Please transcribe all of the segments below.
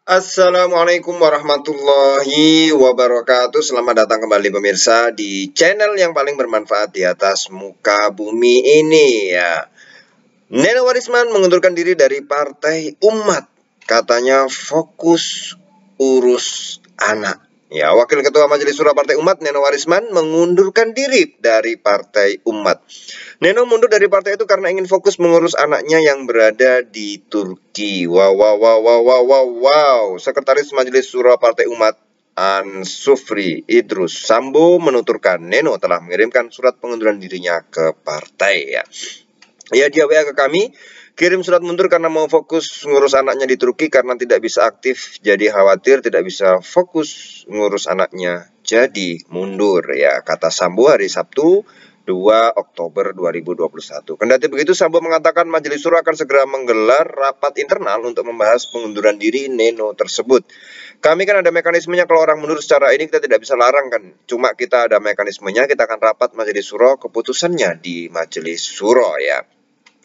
Assalamualaikum warahmatullahi wabarakatuh. Selamat datang kembali pemirsa di channel yang paling bermanfaat di atas muka bumi ini ya. Neno Warisman mengundurkan diri dari Partai Umat. Katanya fokus urus anak. Ya, Wakil Ketua Majelis Syuro Partai Umat Neno Warisman mengundurkan diri dari Partai Umat. Neno mundur dari partai itu karena ingin fokus mengurus anaknya yang berada di Turki. Wow. Sekretaris Majelis Syuro Partai Umat Ansufri Idrus Sambo menuturkan Neno telah mengirimkan surat pengunduran dirinya ke partai ya. Dia WA ke kami, kirim surat mundur karena mau fokus ngurus anaknya di Turki karena tidak bisa aktif, jadi khawatir tidak bisa fokus ngurus anaknya, jadi mundur ya, kata Sambo hari Sabtu 2 Oktober 2021. Kendati begitu, Sambo mengatakan Majelis Syuro akan segera menggelar rapat internal untuk membahas pengunduran diri Neno tersebut. Kami kan ada mekanismenya, kalau orang mundur secara ini kita tidak bisa larang kan. Cuma kita ada mekanismenya, kita akan rapat Majelis Syuro, keputusannya di Majelis Syuro ya.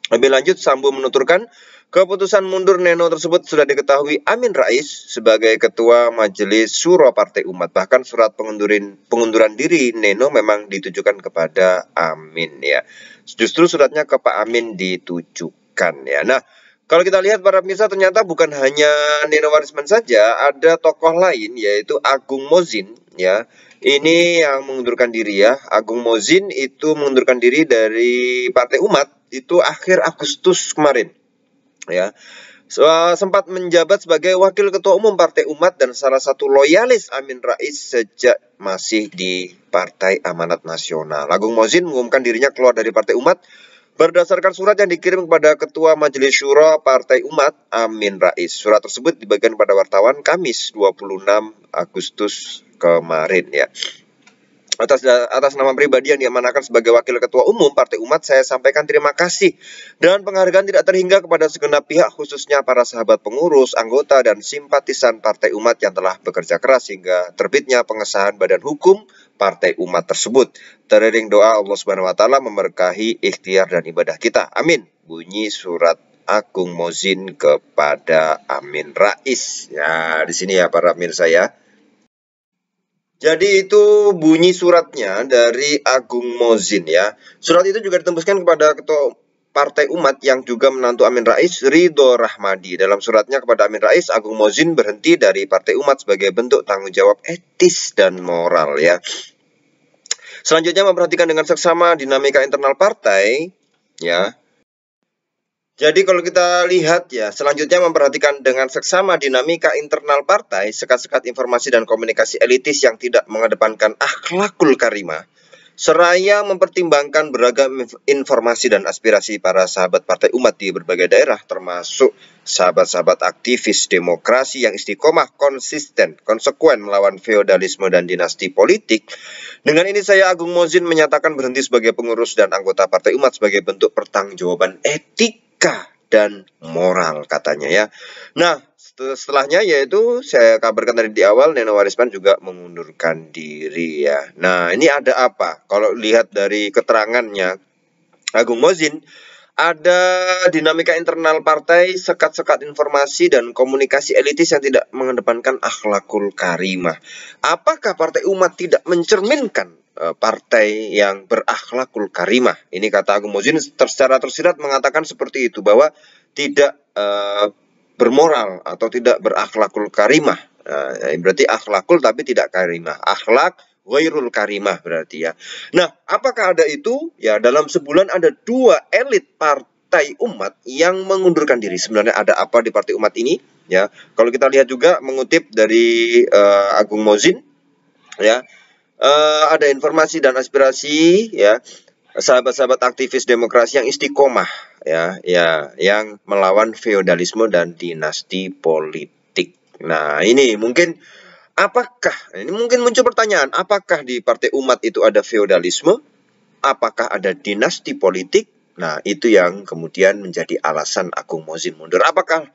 Lebih lanjut, Sambo menuturkan keputusan mundur Neno tersebut sudah diketahui Amin Rais sebagai Ketua Majelis Syuro Partai Umat. Bahkan surat pengunduran diri Neno memang ditujukan kepada Amin ya. Justru suratnya ke Pak Amin ditujukan ya. Nah, kalau kita lihat para pemirsa, ternyata bukan hanya Neno Warisman saja, ada tokoh lain yaitu Agung Mozin ya. Ini yang mengundurkan diri ya. Agung Mozin itu mengundurkan diri dari Partai Umat itu akhir Agustus kemarin ya. Sempat menjabat sebagai Wakil Ketua Umum Partai Umat dan salah satu loyalis Amin Rais sejak masih di Partai Amanat Nasional. Agung Mozin mengumumkan dirinya keluar dari Partai Umat berdasarkan surat yang dikirim kepada Ketua Majelis Syuro Partai Umat Amin Rais. Surat tersebut dibagikan pada wartawan Kamis 26 Agustus kemarin ya. Atas nama pribadi yang diamanakan sebagai Wakil Ketua Umum Partai Umat, saya sampaikan terima kasih dan penghargaan tidak terhingga kepada segenap pihak, khususnya para sahabat pengurus, anggota, dan simpatisan Partai Umat yang telah bekerja keras hingga terbitnya pengesahan badan hukum Partai Umat tersebut. Teriring doa Allah Subhanahu wa Ta'ala memberkahi ikhtiar dan ibadah kita. Amin. Bunyi surat Agung Mozin kepada Amin Rais. Ya, di sini ya para pemirsa ya. Jadi itu bunyi suratnya dari Agung Mozin ya. Surat itu juga ditembuskan kepada Ketua Partai Umat yang juga menantu Amin Rais, Ridho Rahmadi. Dalam suratnya kepada Amin Rais, Agung Mozin berhenti dari Partai Umat sebagai bentuk tanggung jawab etis dan moral ya. Selanjutnya memperhatikan dengan seksama dinamika internal partai ya. Jadi kalau kita lihat ya, selanjutnya memperhatikan dengan seksama dinamika internal partai, sekat-sekat informasi dan komunikasi elitis yang tidak mengedepankan akhlakul karimah, seraya mempertimbangkan beragam informasi dan aspirasi para sahabat Partai Umat di berbagai daerah, termasuk sahabat-sahabat aktivis demokrasi yang istiqomah, konsisten, konsekuen melawan feodalisme dan dinasti politik. Dengan ini saya Agung Mozin menyatakan berhenti sebagai pengurus dan anggota Partai Umat sebagai bentuk pertanggungjawaban etika dan moral katanya ya. Nah, setelahnya yaitu saya kabarkan tadi di awal, Neno Warisman juga mengundurkan diri ya. Nah, ini ada apa? Kalau lihat dari keterangannya Agung Mozin, ada dinamika internal partai, sekat-sekat informasi dan komunikasi elitis yang tidak mengedepankan akhlakul karimah. Apakah Partai Umat tidak mencerminkan partai yang berakhlakul karimah? Ini kata Agung Mozin secara tersirat mengatakan seperti itu, bahwa tidak bermoral atau tidak berakhlakul karimah. Berarti akhlakul tapi tidak karimah. Akhlak ghairul karimah berarti ya. Nah, apakah ada itu? Ya, dalam sebulan ada 2 elit Partai Umat yang mengundurkan diri. Sebenarnya ada apa di Partai Umat ini? Ya, kalau kita lihat juga mengutip dari Agung Mozin, ya, ada informasi dan aspirasi ya sahabat-sahabat aktivis demokrasi yang istiqomah ya, yang melawan feodalisme dan dinasti politik. Nah, ini mungkin mungkin muncul pertanyaan, apakah di Partai Umat itu ada feodalisme? Apakah ada dinasti politik? Nah, itu yang kemudian menjadi alasan Agung Mozin mundur. Apakah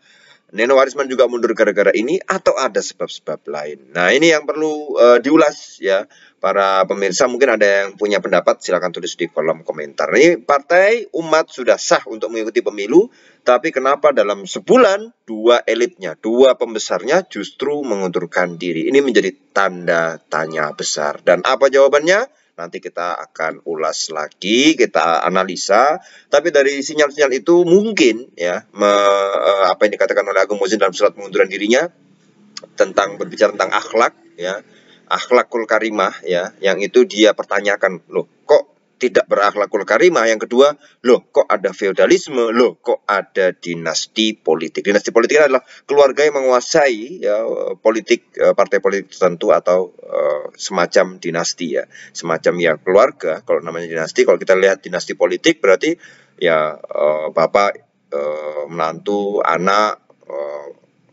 Nenowarisman juga mundur gara-gara ini atau ada sebab-sebab lain? Nah, ini yang perlu diulas ya. Para pemirsa mungkin ada yang punya pendapat, silakan tulis di kolom komentar. Ini Partai Umat sudah sah untuk mengikuti pemilu, tapi kenapa dalam sebulan dua elitnya, dua pembesarnya justru mengundurkan diri? Ini menjadi tanda tanya besar. Dan apa jawabannya? Nanti kita akan ulas lagi, kita analisa. Tapi dari sinyal-sinyal itu mungkin ya apa yang dikatakan oleh Agung Muhsin dalam surat pengunduran dirinya tentang berbicara tentang akhlak ya, akhlakul karimah ya, yang itu dia pertanyakan, loh kok tidak berakhlakul karimah. Yang kedua, loh kok ada feodalisme, loh kok ada dinasti politik. Dinasti politik adalah keluarga yang menguasai ya politik, partai politik tertentu atau semacam dinasti ya, semacam ya keluarga. Kalau namanya dinasti, kalau kita lihat dinasti politik berarti ya bapak, menantu, anak,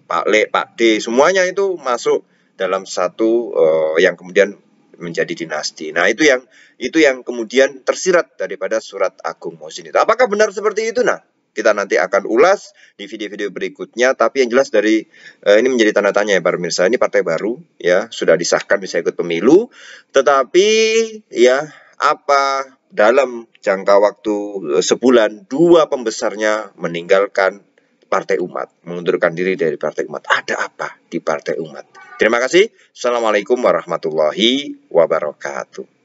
Pak Le, Pak D, semuanya itu masuk dalam satu yang kemudian menjadi dinasti. Nah, itu yang kemudian tersirat daripada surat Agung Muhsin itu. Apakah benar seperti itu? Nah, kita nanti akan ulas di video-video berikutnya. Tapi yang jelas dari ini menjadi tanda tanya ya para pemirsa. Ini partai baru ya, sudah disahkan bisa ikut pemilu. Tetapi ya apa dalam jangka waktu sebulan dua pembesarnya meninggalkan Partai Umat, mengundurkan diri dari Partai Umat. Ada apa di Partai Umat? Terima kasih. Assalamualaikum warahmatullahi wabarakatuh.